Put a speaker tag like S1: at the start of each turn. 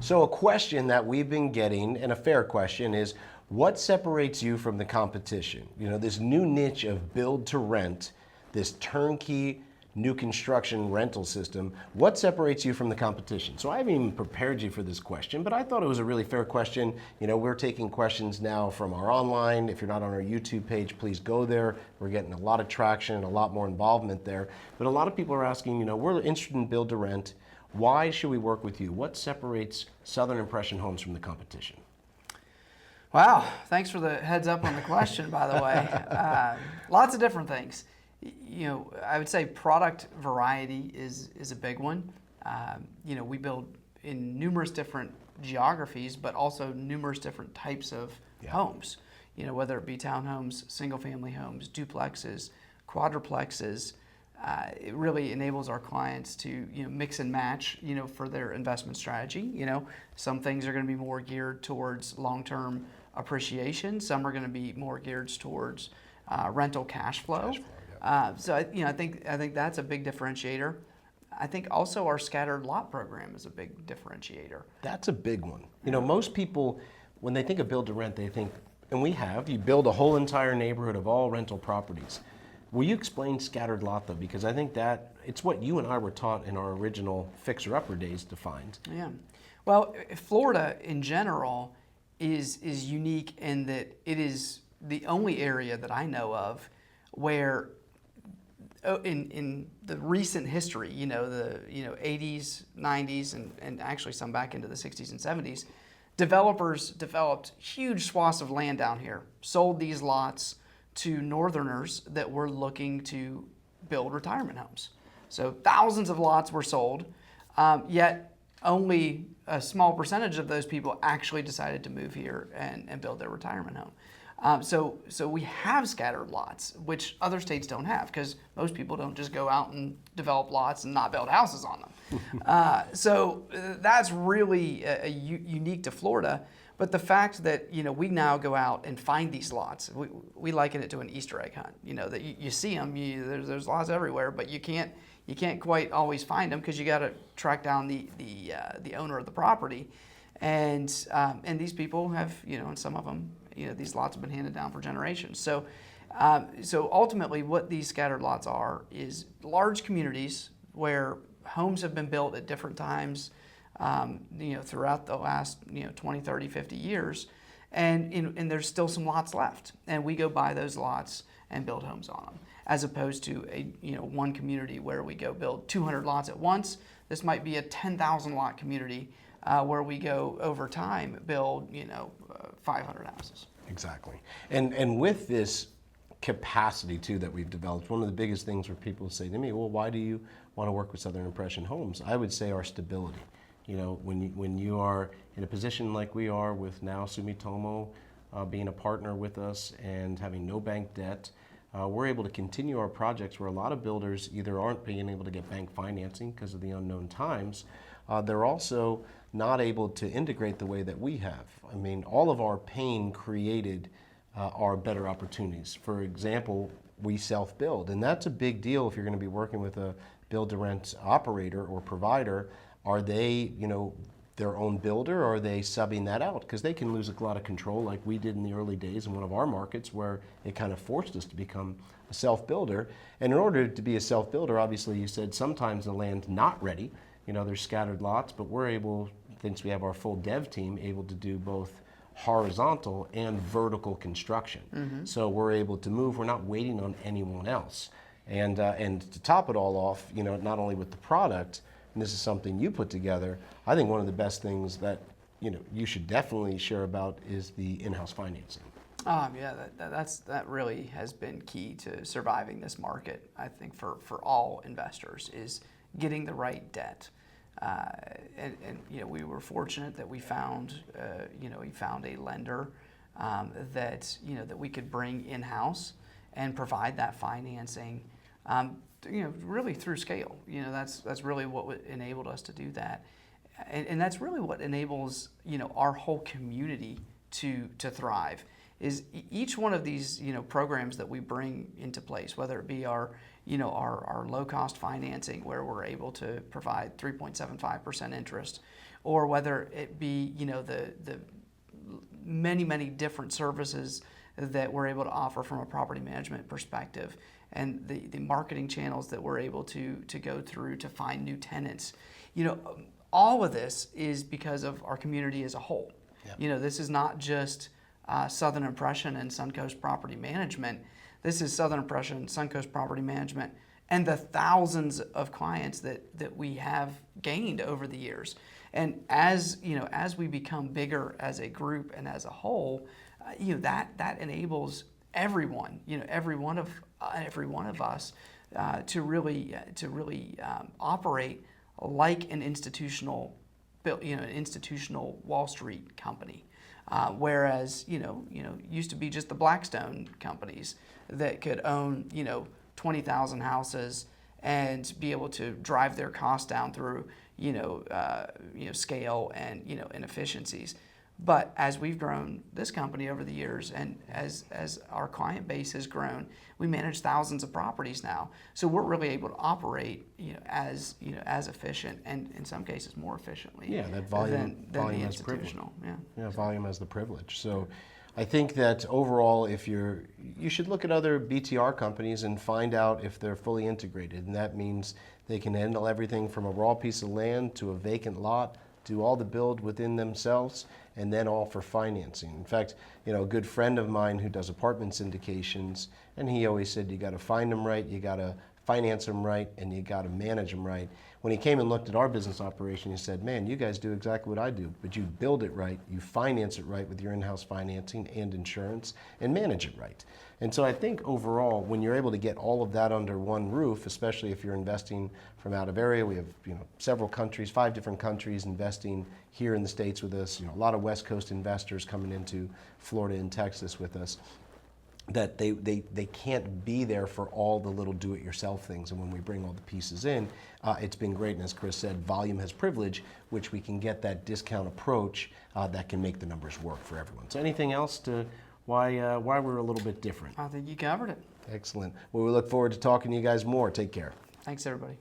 S1: So a question that we've been getting, and a fair question, is what separates you from the competition? You know, this new niche of build to rent, this turnkey new construction rental system, what separates you from the competition? So I haven't even prepared you for this question, but I thought it was a really fair question. You know, we're taking questions now from our online. If you're not on our YouTube page, please go there. We're getting a lot of traction and a lot more involvement there. But a lot of people are asking, you know, we're interested in build to rent. Why should we work with you? What separates Southern Impression Homes from the competition?
S2: Wow, thanks for the heads up on the question, by the way. Lots of different things. You know, I would say product variety is a big one. You know, we build in numerous different geographies, but also numerous different types of homes. You know, whether it be townhomes, single-family homes, duplexes, quadruplexes. It really enables our clients to, you know, mix and match, you know, for their investment strategy. You know, some things are going to be more geared towards long-term appreciation. Some are going to be more geared towards rental cash flow. So, you know, I think that's a big differentiator. I think also our scattered lot program is a big differentiator.
S1: That's a big one. You know, most people, when they think of build to rent, they think, and we have, you build a whole entire neighborhood of all rental properties. Will you explain scattered lot though? Because I think that it's what you and I were taught in our original fixer-upper days defined.
S2: Yeah. Well, Florida in general is unique in that it is the only area that I know of where in the recent history, you know, the 80s, 90s, and actually some back into the 60s and 70s, developers developed huge swaths of land down here, sold these lots to northerners that were looking to build retirement homes. So thousands of lots were sold, yet only a small percentage of those people actually decided to move here and build their retirement home. So we have scattered lots, which other states don't have, because most people don't just go out and develop lots and not build houses on them. So that's really unique to Florida. But the fact that, you know, we now go out and find these lots, we liken it to an Easter egg hunt. You know, that you see them, there's lots everywhere, but you can't quite always find them because you got to track down the owner of the property, and these people have, you know, and some of them, you know, these lots have been handed down for generations. So ultimately, what these scattered lots are is large communities where homes have been built at different times. You know, throughout the last, 20, 30, 50 years, and there's still some lots left, and we go buy those lots and build homes on them, as opposed to one community where we go build 200 lots at once. This might be a 10,000 lot community where we go over time build 500 houses.
S1: Exactly, and with this capacity too that we've developed, one of the biggest things where people say to me, well, why do you want to work with Southern Impression Homes? I would say our stability. You know, when you are in a position like we are with now Sumitomo being a partner with us and having no bank debt, we're able to continue our projects where a lot of builders either aren't being able to get bank financing because of the unknown times. They're also not able to integrate the way that we have. I mean, all of our pain created our better opportunities. For example, we self-build, and that's a big deal if you're going to be working with a build-to-rent operator or provider. Are they, their own builder, or are they subbing that out? Because they can lose a lot of control like we did in the early days in one of our markets where it kind of forced us to become a self-builder. And in order to be a self-builder, obviously you said sometimes the land's not ready. There's scattered lots, but we're able, since we have our full dev team, able to do both horizontal and vertical construction. Mm-hmm. So we're able to move, we're not waiting on anyone else. And to top it all off, not only with the product, and this is something you put together, I think one of the best things that you should definitely share about is the in-house financing.
S2: Yeah, that really has been key to surviving this market. I think for all investors is getting the right debt, and we were fortunate that we found a lender that we could bring in-house and provide that financing. Really through scale. That's really what enabled us to do that. And that's really what enables, our whole community to thrive, is each one of these, programs that we bring into place, whether it be our, our low-cost financing where we're able to provide 3.75% interest, or whether it be, the many different services that we're able to offer from a property management perspective, and the marketing channels that we're able to go through to find new tenants. All of this is because of our community as a whole. Yep. This is not just Southern Impression and Suncoast Property Management. This is Southern Impression, Suncoast Property Management, and the thousands of clients that we have gained over the years. And as we become bigger as a group and as a whole, that enables everyone, every one of us, to really operate like an institutional Wall Street company. Whereas used to be just the Blackstone companies that could own 20,000 houses and be able to drive their costs down through scale and inefficiencies. But as we've grown this company over the years, and as our client base has grown, we manage thousands of properties now. So we're really able to operate as efficient, and in some cases more efficiently.
S1: Yeah, that volume
S2: than the
S1: has privilege.
S2: institutional.
S1: Yeah, volume has the privilege. So I think that overall, you should look at other BTR companies and find out if they're fully integrated, and that means they can handle everything from a raw piece of land to a vacant lot, do all the build within themselves, and then all for financing. In fact, a good friend of mine who does apartment syndications, and he always said you got to find them right, you got to finance them right, and you got to manage them right. When he came and looked at our business operation, he said, man, you guys do exactly what I do, but you build it right, you finance it right with your in-house financing and insurance, and manage it right. And so I think overall, when you're able to get all of that under one roof, especially if you're investing from out of area, we have several countries, 5 different countries investing here in the States with us, a lot of West Coast investors coming into Florida and Texas with us, that they can't be there for all the little do-it-yourself things. And when we bring all the pieces in, it's been great. And as Chris said, volume has privilege, which we can get that discount approach that can make the numbers work for everyone. So anything else to why we're a little bit different?
S2: I think you covered it.
S1: Excellent. Well, we look forward to talking to you guys more. Take care.
S2: Thanks, everybody.